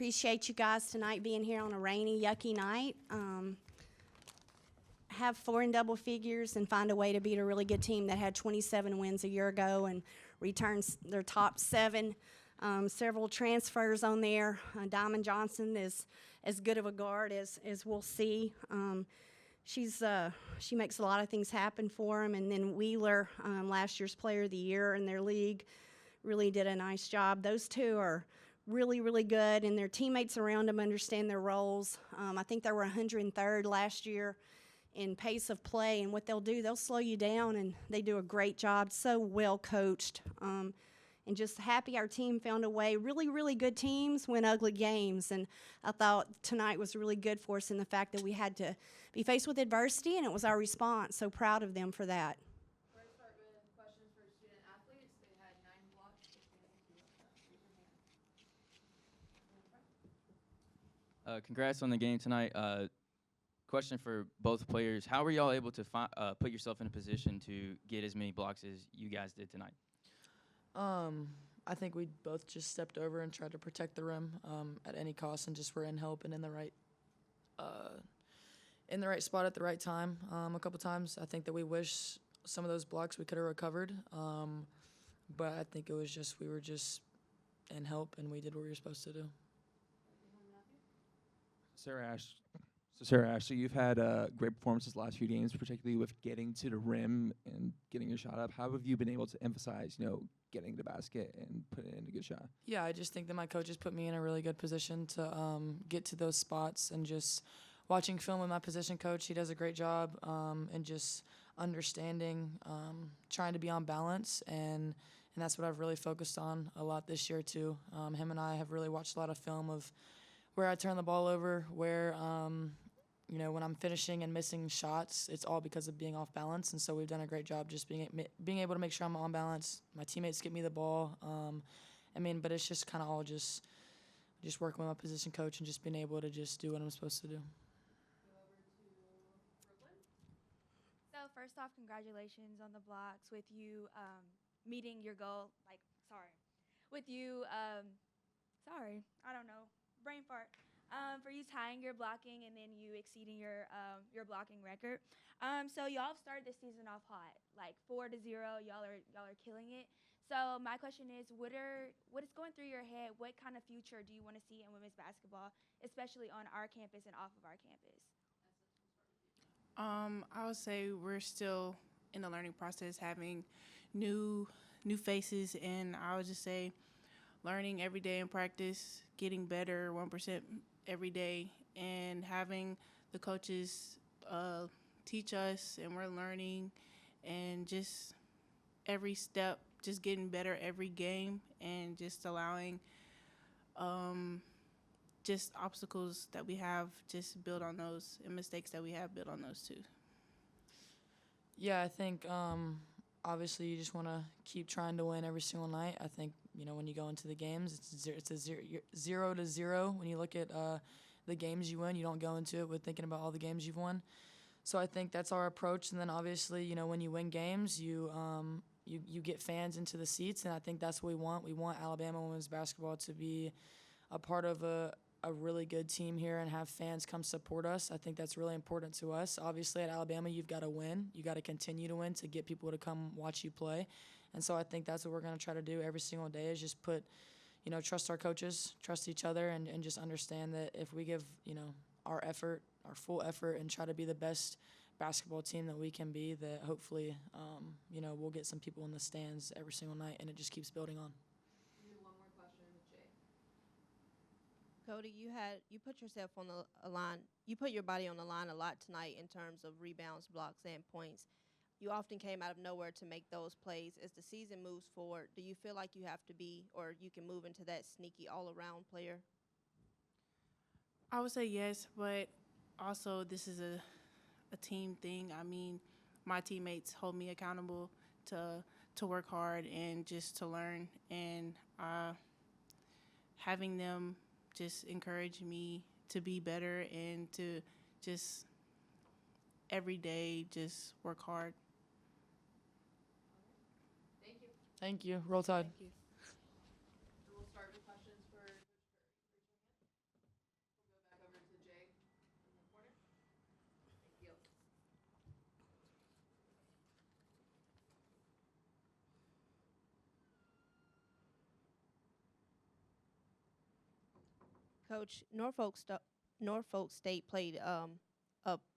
appreciate you guys tonight being here on a rainy, yucky night. Have 4 in double figures and find a way to beat a really good team that had 27 wins a year ago and returns their top 7. Several transfers on there. Diamond Johnson is as good of a guard as we'll see. She makes a lot of things happen for them. And then Wheeler, last year's Player of the Year in their league, really did a nice job. Those two are really, really good, and their teammates around them understand their roles. I think they were 103rd last year in pace of play, and what they'll do, they'll slow you down, and they do a great job. So well coached, and just happy our team found a way. Really, really good teams win ugly games, and I thought tonight was really good for us in the fact that we had to be faced with adversity, and it was our response. So proud of them for that. We're going to start with questions for student athletes. They had 9 blocks. Congrats on the game tonight. Question for both players. How were y'all able to put yourself in a position to get as many blocks as you guys did tonight? I think we both just stepped over and tried to protect the rim at any cost, and just were in help and in the right spot at the right time. A couple times, I think that we wish some of those blocks we could have recovered, but I think it was just we were just in help and we did what we were supposed to do. Sarah Ashlee, you've had great performances the last few games, particularly with getting to the rim and getting your shot up. How have you been able to emphasize, getting the basket and putting in a good shot? Yeah, I just think that my coaches put me in a really good position to get to those spots, and just watching film with my position coach, he does a great job, and just understanding, trying to be on balance, and that's what I've really focused on a lot this year too. Him and I have really watched a lot of film of where I turn the ball over, where when I'm finishing and missing shots, it's all because of being off balance. And so we've done a great job just being able to make sure I'm on balance. My teammates get me the ball. But it's just kind of all just working with my position coach and just being able to just do what I'm supposed to do. So first off, congratulations on the blocks with you meeting your goal. Brain fart. For you tying your blocking and then you exceeding your blocking record. So y'all have started the season off hot, like 4-0. Y'all are killing it. So my question is, what is going through your head? What kind of future do you want to see in women's basketball, especially on our campus and off of our campus? I would say we're still in the learning process, having new faces, and I would just say learning every day in practice, getting better 1% every day, and having the coaches teach us, and we're learning, and just every step, just getting better every game, and just allowing just obstacles that we have, just build on those, and mistakes that we have, build on those too. Yeah, I think obviously you just want to keep trying to win every single night. I think when you go into the games, it's a 0-0. When you look at the games you win, you don't go into it with thinking about all the games you've won. So I think that's our approach. And then obviously, when you win games, you get fans into the seats, and I think that's what we want. We want Alabama women's basketball to be a part of a really good team here and have fans come support us. I think that's really important to us. Obviously, at Alabama, you've got to win. You got to continue to win to get people to come watch you play. And so I think that's what we're going to try to do every single day, is just trust our coaches, trust each other, and just understand that if we give, our effort, our full effort, and try to be the best basketball team that we can be, that hopefully, we'll get some people in the stands every single night, and it just keeps building on. We'll do one more question with Jay. Cody, you put yourself on the line. You put your body on the line a lot tonight in terms of rebounds, blocks, and points. You often came out of nowhere to make those plays. As the season moves forward, do you feel like you have to be, or you can move into that sneaky all-around player? I would say yes, but also this is a team thing. I mean, my teammates hold me accountable to work hard and just to learn, and having them just encourage me to be better and to just every day just work hard. Thank you. Roll Tide. Thank you. We'll start with questions for Coach, Norfolk State played a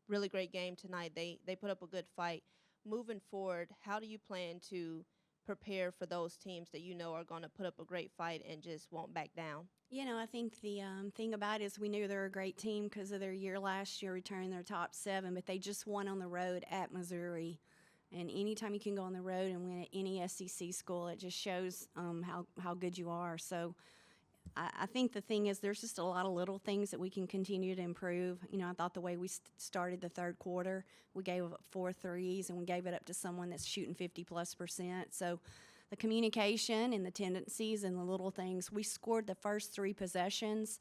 really great game tonight. They put up a good fight. Moving forward, how do you plan to prepare for those teams that you know are going to put up a great fight and just won't back down? You know, I think the thing about it is we knew they were a great team because of their year last year, returning their top 7, but they just won on the road at Missouri. And anytime you can go on the road and win at any SEC school, it just shows how good you are. So I think the thing is there's just a lot of little things that we can continue to improve. You know, I thought the way we started the third quarter, we gave up 4 threes, and we gave it up to someone that's shooting 50+%. So the communication and the tendencies and the little things, we scored the first 3 possessions,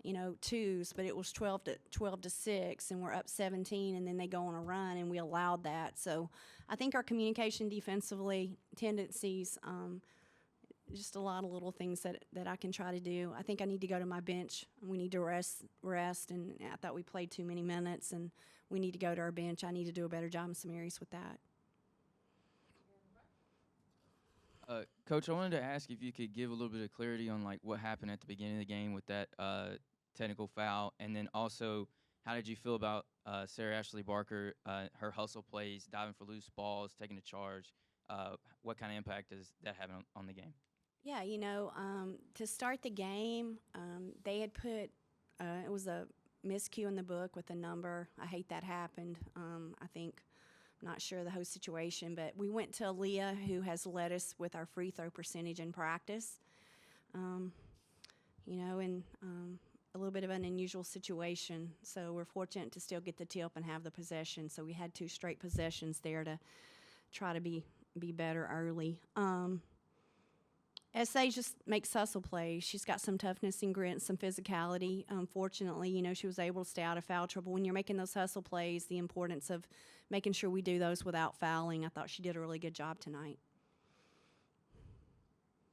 you know, 2s, but it was 12 to 6, and we're up 17, and then they go on a run, and we allowed that. So I think our communication defensively, tendencies, just a lot of little things that I can try to do. I think I need to go to my bench. We need to rest, and I thought we played too many minutes, and we need to go to our bench. I need to do a better job in some areas with that. Coach, I wanted to ask if you could give a little bit of clarity on like what happened at the beginning of the game with that technical foul, and then also how did you feel about Sarah Ashlee Barker, her hustle plays, diving for loose balls, taking a charge? What kind of impact does that have on the game? Yeah, you know, to start the game, they had put it was a miscue in the book with a number. I hate that happened. I think, I'm not sure of the whole situation, but we went to Aaliyah, who has led us with our free throw percentage in practice. You know, and a little bit of an unusual situation. So we're fortunate to still get the tip and have the possession. So we had 2 straight possessions there to try to be better early. SA just makes hustle plays. She's got some toughness and grit and some physicality. Fortunately, you know, she was able to stay out of foul trouble. When you're making those hustle plays, the importance of making sure we do those without fouling, I thought she did a really good job tonight.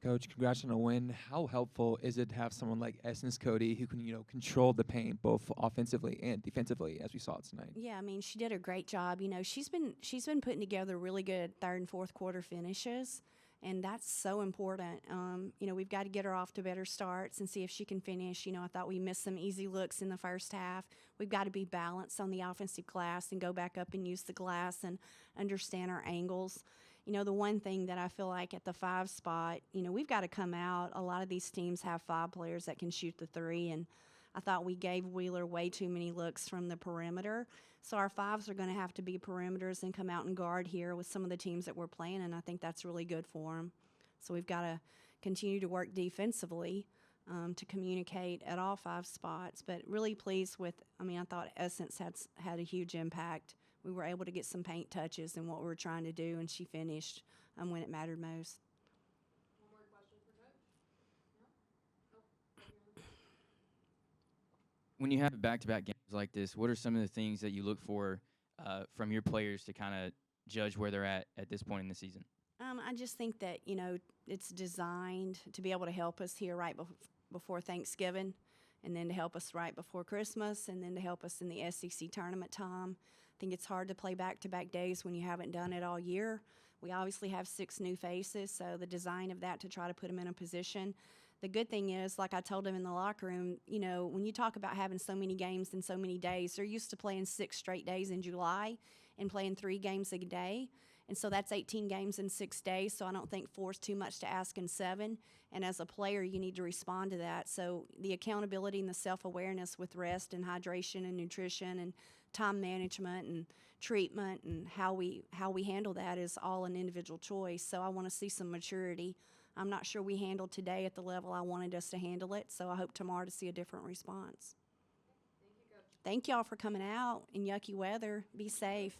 Coach, congrats on a win. How helpful is it to have someone like Essence Cody who can, you know, control the paint both offensively and defensively, as we saw tonight? Yeah, I mean, she did a great job. You know, she's been putting together really good third and fourth quarter finishes, and that's so important. You know, we've got to get her off to better starts and see if she can finish. You know, I thought we missed some easy looks in the first half. We've got to be balanced on the offensive glass and go back up and use the glass and understand our angles. You know, the one thing that I feel like at the 5 spot, you know, we've got to come out. A lot of these teams have 5 players that can shoot the 3, and I thought we gave Wheeler way too many looks from the perimeter. So our 5s are going to have to be perimeters and come out and guard here with some of the teams that we're playing, and I think that's really good for them. So we've got to continue to work defensively to communicate at all 5 spots. But really pleased with, I mean, I thought Essence had a huge impact. We were able to get some paint touches in what we were trying to do, and she finished when it mattered most. One more question for Coach? No? Nope. When you have back-to-back games like this, what are some of the things that you look for from your players to kind of judge where they're at this point in the season? I just think that, you know, it's designed to be able to help us here right before Thanksgiving, and then to help us right before Christmas, and then to help us in the SEC tournament time. I think it's hard to play back-to-back days when you haven't done it all year. We obviously have 6 new faces, so the design of that to try to put them in a position. The good thing is, like I told them in the locker room, you know, when you talk about having so many games in so many days, they're used to playing 6 straight days in July and playing 3 games a day. And so that's 18 games in 6 days, so I don't think 4 is too much to ask in 7. And as a player, you need to respond to that. So the accountability and the self-awareness with rest and hydration and nutrition and time management and treatment and how we handle that is all an individual choice. So I want to see some maturity. I'm not sure we handled today at the level I wanted us to handle it, so I hope tomorrow to see a different response. Thank you, Coach. Thank y'all for coming out in yucky weather. Be safe.